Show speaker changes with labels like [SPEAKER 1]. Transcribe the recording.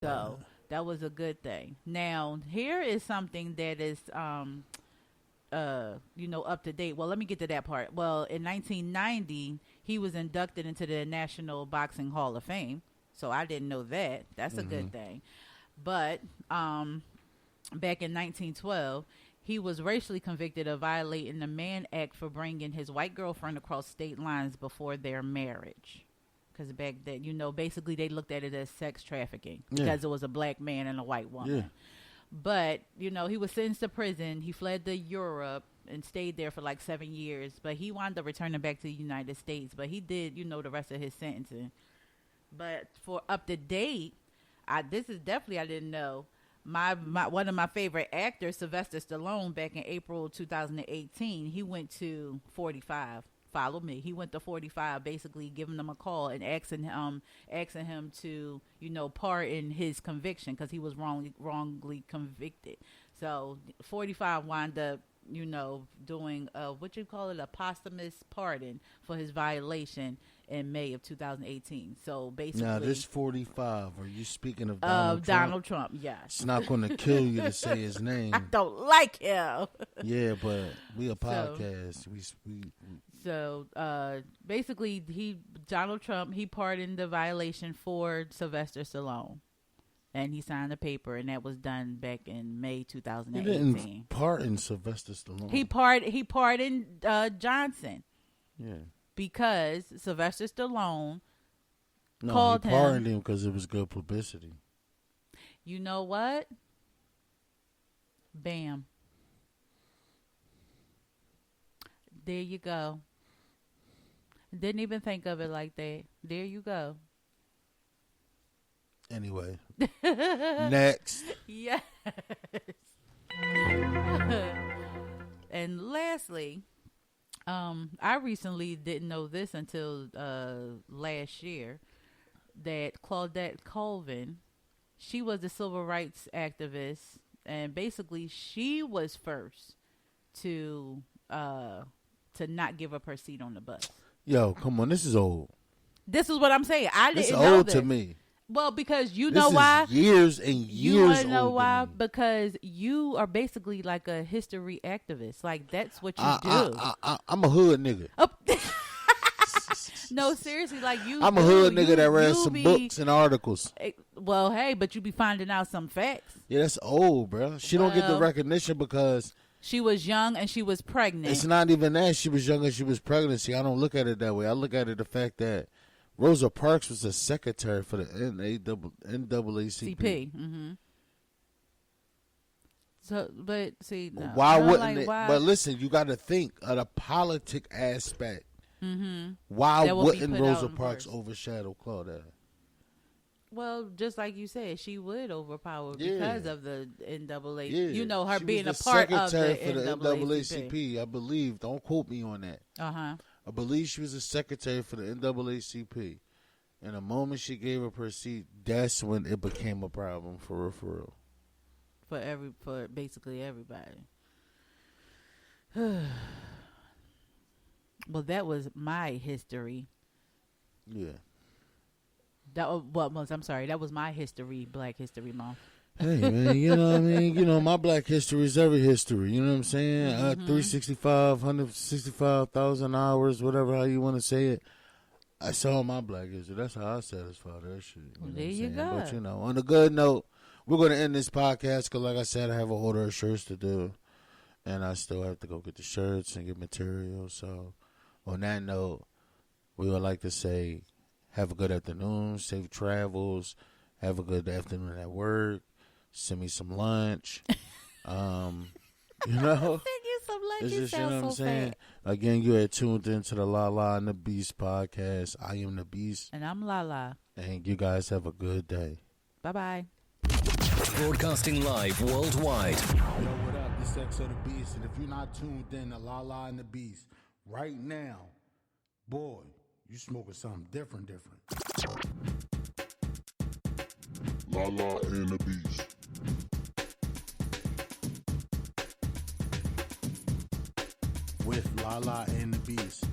[SPEAKER 1] So that was a good thing. Now here is something that is up to date. Well, let me get to that part. Well, in 1990, he was inducted into the National Boxing Hall of Fame. So I didn't know that. That's a good thing. But back in 1912, he was racially convicted of violating the Mann Act for bringing his white girlfriend across state lines before their marriage. Because back then, basically they looked at it as sex trafficking because it was a black man and a white woman. Yeah. But, he was sentenced to prison. He fled to Europe and stayed there for like 7 years. But he wound up returning back to the United States. But he did, the rest of his sentencing. But for up to date, this is definitely, I didn't know. My one of my favorite actors, Sylvester Stallone, back in April 2018, he went to 45. Follow me. He went to 45, basically giving them a call and asking him to, pardon his conviction because he was wrongly convicted. So 45 wound up, doing a posthumous pardon for his violation in May of 2018. So basically,
[SPEAKER 2] now this 45. Are you speaking of
[SPEAKER 1] Donald Trump? Yes.
[SPEAKER 2] It's not going to kill you to say his name.
[SPEAKER 1] I don't like him.
[SPEAKER 2] Yeah, but we a podcast.
[SPEAKER 1] So basically, Donald Trump, he pardoned the violation for Sylvester Stallone. And he signed the paper, and that was done back in May 2018.
[SPEAKER 2] He didn't pardon Sylvester Stallone.
[SPEAKER 1] He pardoned Johnson.
[SPEAKER 2] Yeah.
[SPEAKER 1] Because Sylvester Stallone called him.
[SPEAKER 2] He pardoned him because it was good publicity.
[SPEAKER 1] You know what? Bam. There you go. Didn't even think of it like that. There you go.
[SPEAKER 2] Anyway. Next.
[SPEAKER 1] Yes. And lastly, I recently didn't know this until last year that Claudette Colvin, she was a civil rights activist, and basically she was first to not give up her seat on the bus.
[SPEAKER 2] Yo, come on, this is old.
[SPEAKER 1] This is what I'm saying. I didn't know
[SPEAKER 2] this. It's old
[SPEAKER 1] this.
[SPEAKER 2] to me.
[SPEAKER 1] Well, because
[SPEAKER 2] this
[SPEAKER 1] know why?
[SPEAKER 2] Years and years.
[SPEAKER 1] You want to know
[SPEAKER 2] old
[SPEAKER 1] why?
[SPEAKER 2] To me.
[SPEAKER 1] Because you are basically like a history activist. Like that's what you do.
[SPEAKER 2] I'm a hood nigga.
[SPEAKER 1] Oh. No, seriously, like you.
[SPEAKER 2] I'm a hood nigga that read some books and articles.
[SPEAKER 1] Well, hey, but you be finding out some facts.
[SPEAKER 2] Yeah, that's old, bro. She don't get the recognition because
[SPEAKER 1] she was young and she was pregnant.
[SPEAKER 2] It's not even that. She was young and she was pregnant. See, I don't look at it that way. I look at it the fact that Rosa Parks was a secretary for the NAACP.
[SPEAKER 1] Mm-hmm. So, but see, no.
[SPEAKER 2] Why wouldn't it? Why? But listen, you got to think of the politic aspect.
[SPEAKER 1] Mm-hmm.
[SPEAKER 2] Why wouldn't Rosa Parks overshadow Claudette?
[SPEAKER 1] Well, just like you said, she would overpower because of the NAACP.
[SPEAKER 2] Yeah.
[SPEAKER 1] You know, her
[SPEAKER 2] she
[SPEAKER 1] being
[SPEAKER 2] was
[SPEAKER 1] a part of
[SPEAKER 2] the
[SPEAKER 1] NAACP.
[SPEAKER 2] I believe. Don't quote me on that.
[SPEAKER 1] Uh-huh.
[SPEAKER 2] I believe she was a secretary for the NAACP. And the moment she gave up her seat, that's when it became a problem for real.
[SPEAKER 1] For basically everybody. Well, that was my history.
[SPEAKER 2] Yeah.
[SPEAKER 1] I'm sorry. That was my history, Black History Month.
[SPEAKER 2] Hey, man, you know what I mean? You know, my black history is every history. You know what I'm saying? 365, 165,000 hours, whatever, how you want to say it. I saw my black history. That's how I satisfy that shit.
[SPEAKER 1] Well, there you go.
[SPEAKER 2] But, you know, on a good note, we're going to end this podcast because, like I said, I have an order of shirts to do. And I still have to go get the shirts and get material. So, on that note, we would like to say, have a good afternoon, safe travels, have a good afternoon at work, send me some lunch. You know?
[SPEAKER 1] Send you some lunch.
[SPEAKER 2] It's
[SPEAKER 1] You
[SPEAKER 2] just, you know
[SPEAKER 1] sound
[SPEAKER 2] what I'm
[SPEAKER 1] so
[SPEAKER 2] saying?
[SPEAKER 1] fat.
[SPEAKER 2] Again, you are tuned into the La La and the Beast podcast. I am the Beast.
[SPEAKER 1] And I'm Lala.
[SPEAKER 2] And you guys have a good day.
[SPEAKER 1] Bye-bye.
[SPEAKER 3] Broadcasting live worldwide.
[SPEAKER 2] Yo, what up? This is X of the Beast. And if you're not tuned in to La La and the Beast right now, boy, you smoking something different.
[SPEAKER 4] La La and the Beast.
[SPEAKER 2] With La La and the Beast.